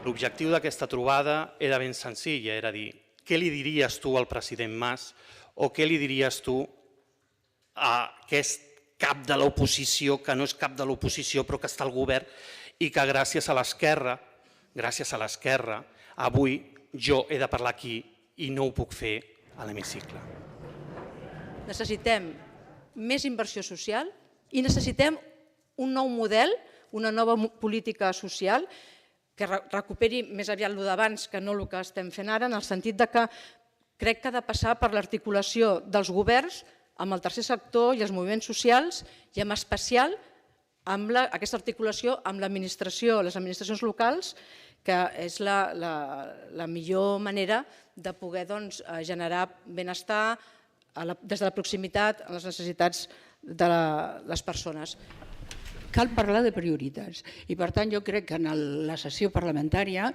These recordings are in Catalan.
L'objectiu d'aquesta trobada era ben senzill, era dir, què li diries tu al president Mas o què li diries tu a aquest cap de l'oposició, que no és cap de l'oposició però que està al govern i que gràcies a l'esquerra, avui jo he de parlar aquí i no ho puc fer a l'hemicicle. Necessitem més inversió social i necessitem un nou model, una nova política social que recuperi més aviat el d'abans que no el que estem fent ara, en el sentit que crec que ha de passar per l'articulació dels governs amb el tercer sector i els moviments socials i en especial amb aquesta articulació amb l'administració, les administracions locals, que és la millor manera de poder generar benestar des de la proximitat a les necessitats de les persones. Cal parlar de prioritats i per tant jo crec que en la sessió parlamentària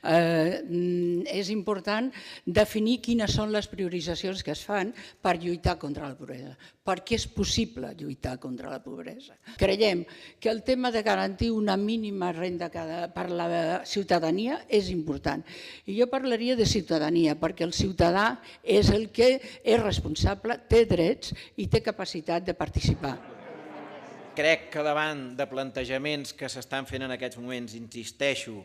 és important definir quines són les prioritzacions que es fan per lluitar contra la pobresa, perquè és possible lluitar contra la pobresa. Creiem que el tema de garantir una mínima renda per la ciutadania és important i jo parlaria de ciutadania perquè el ciutadà és el que és responsable, té drets i té capacitat de participar. Crec que davant de plantejaments que s'estan fent en aquests moments, insisteixo,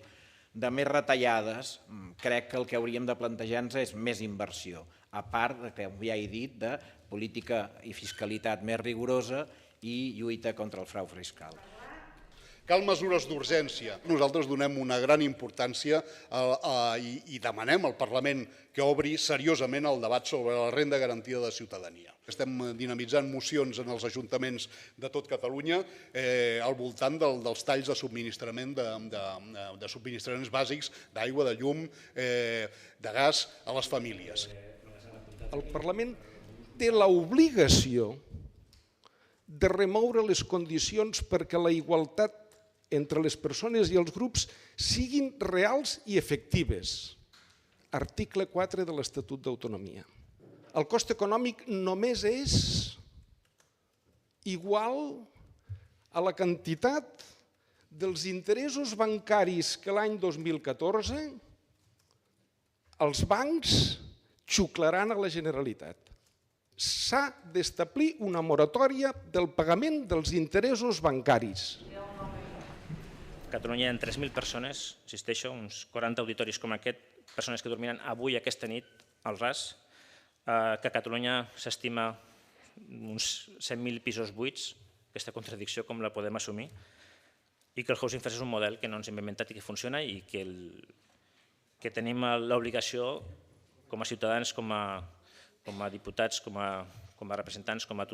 de més retallades, crec que el que hauríem de plantejar-nos és més inversió, a part, com ja he dit, de política i fiscalitat més rigorosa i lluita contra el frau fiscal. Cal mesures d'urgència. Nosaltres donem una gran importància i demanem al Parlament que obri seriosament el debat sobre la renda garantida de ciutadania. Estem dinamitzant mocions en els ajuntaments de tot Catalunya al voltant dels talls de subministraments bàsics d'aigua, de llum, de gas a les famílies. El Parlament té l'obligació de remoure les condicions perquè la igualtat entre les persones i els grups siguin reals i efectives. Article 4 de l'Estatut d'Autonomia. El cost econòmic només és igual a la quantitat dels interessos bancaris que l'any 2014 els bancs xuclaran a la Generalitat. S'ha d'establir una moratòria del pagament dels interessos bancaris. A Catalunya hi ha 3.000 persones, insisteixo, uns 40 auditoris com aquest, persones que dormiran avui, aquesta nit, al ras, que a Catalunya s'estima uns 100.000 pisos buits, aquesta contradicció com la podem assumir, i que el Housing First és un model que no ens hem inventat i que funciona i que tenim l'obligació com a ciutadans, com a diputats, com a representants, com a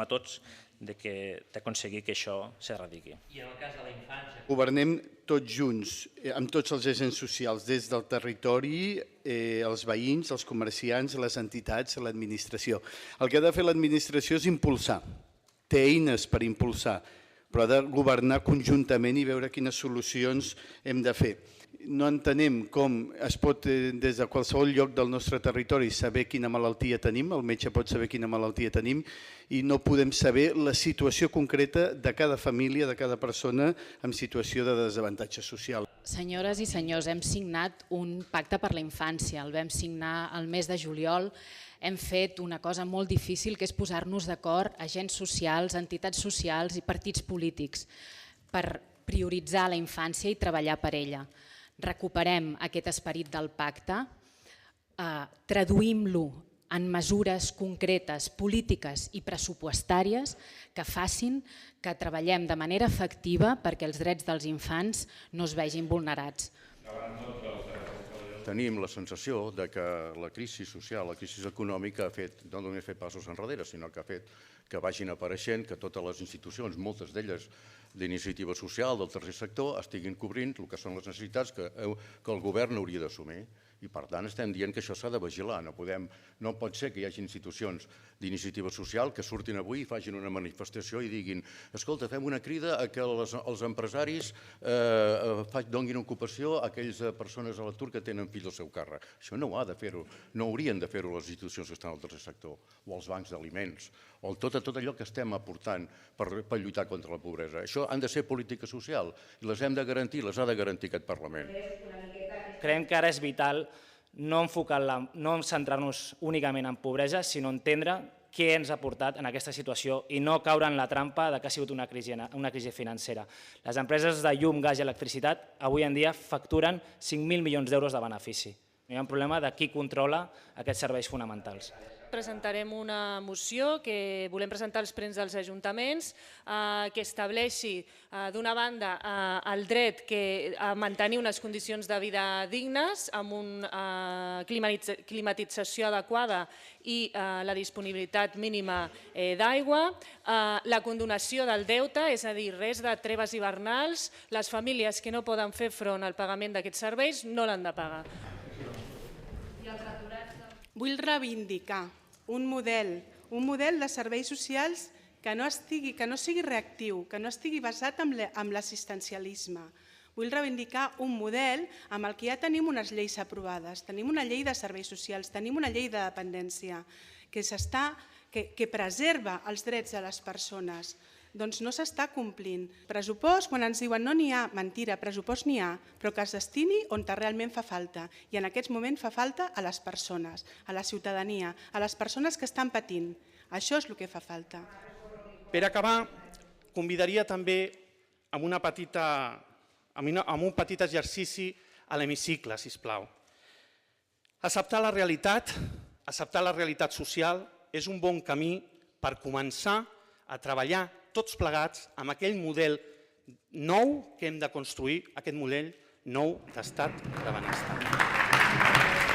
tots, d'aconseguir que això s'erradiqui. I en el cas de la infància? Governem tots junts, amb tots els agents socials, des del territori, els veïns, els comerciants, les entitats, l'administració. El que ha de fer l'administració és impulsar, té eines per impulsar, però ha de governar conjuntament i veure quines solucions hem de fer. No entenem com es pot, des de qualsevol lloc del nostre territori, saber quina malaltia tenim, el metge pot saber quina malaltia tenim, i no podem saber la situació concreta de cada família, de cada persona en situació de desavantatge social. Senyores i senyors, hem signat un pacte per la infància, el vam signar el mes de juliol. Hem fet una cosa molt difícil, que és posar-nos d'acord agents socials, entitats socials i partits polítics per prioritzar la infància i treballar per ella. Recuperem aquest esperit del pacte, traduïm-lo en mesures concretes, polítiques i pressupostàries que facin que treballem de manera efectiva perquè els drets dels infants no es vegin vulnerats. Tenim la sensació que la crisi social, la crisi econòmica ha fet no només fer passos enrere, sinó que ha fet que vagin apareixent, que totes les institucions, moltes d'elles d'iniciativa social, del tercer sector, estiguin cobrint el que són les necessitats que el govern hauria d'assumir. I per tant estem dient que això s'ha de vigilar. No pot ser que hi hagi institucions d'iniciativa social que surtin avui i facin una manifestació i diguin escolta, fem una crida a que els empresaris donin ocupació a aquelles persones a l'atur que tenen fills al seu càrrec. Això no ho ha de fer-ho, no haurien de fer-ho les institucions que estan al tercer sector o els bancs d'aliments o tot allò que estem aportant per lluitar contra la pobresa. Això han de ser política social i les hem de garantir, les ha de garantir aquest Parlament. creiem que ara és vital no centrar-nos únicament en pobresa, sinó entendre què ens ha portat en aquesta situació i no caure en la trampa que ha sigut una crisi financera. Les empreses de llum, gas i electricitat avui en dia facturen 5.000 milions d'euros de benefici. Hi ha un problema de qui controla aquests serveis fonamentals. Presentarem una moció que volem presentar als plens dels ajuntaments que estableixi, d'una banda, el dret a mantenir unes condicions de vida dignes amb una climatització adequada i la disponibilitat mínima d'aigua, la condonació del deute, és a dir, res de treves hivernals, les famílies que no poden fer front al pagament d'aquests serveis no l'han de pagar. Vull reivindicar un model de serveis socials que no sigui reactiu, que no estigui basat en l'assistencialisme. Vull reivindicar un model amb el que ja tenim unes lleis aprovades. Tenim una llei de serveis socials, tenim una llei de dependència que preserva els drets de les persones. Doncs no s'està complint. Pressupost, quan ens diuen no n'hi ha, mentira, pressupost n'hi ha, però que es destini on realment fa falta. I en aquests moments fa falta a les persones, a la ciutadania, a les persones que estan patint. Això és el que fa falta. Per acabar, convidaria també amb un petit exercici a l'hemicicle, sisplau. Acceptar la realitat social és un bon camí per començar a treballar tots plegats amb aquell model nou que hem de construir, aquest model nou d'estat de benestar.